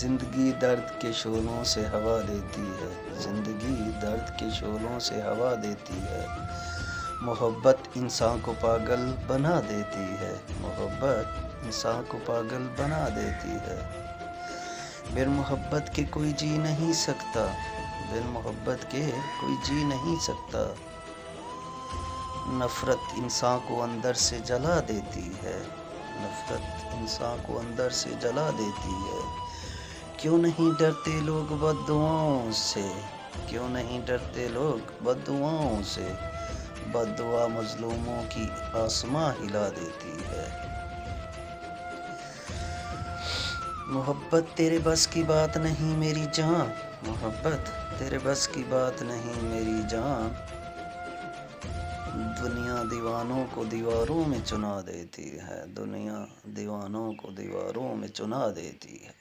जिंदगी दर्द के शोलों से हवा देती है, जिंदगी दर्द के शोलों से हवा देती है। मोहब्बत इंसान को पागल बना देती है, मोहब्बत इंसान को पागल बना देती है। बिन मोहब्बत के कोई जी नहीं सकता, बिन मोहब्बत के कोई जी नहीं सकता। नफरत इंसान को अंदर से जला देती है, नफरत इंसान को अंदर से जला देती है। क्यों नहीं डरते लोग बद्दुआओं से, क्यों नहीं डरते लोग बद्दुआओं से। बद्दुआ मजलूमों की आसमां हिला देती है। मोहब्बत तेरे बस की बात नहीं मेरी जान, मोहब्बत तेरे बस की बात नहीं मेरी जान। दुनिया दीवानों को दीवारों में चुना देती है, दुनिया दीवानों को दीवारों में चुना देती है।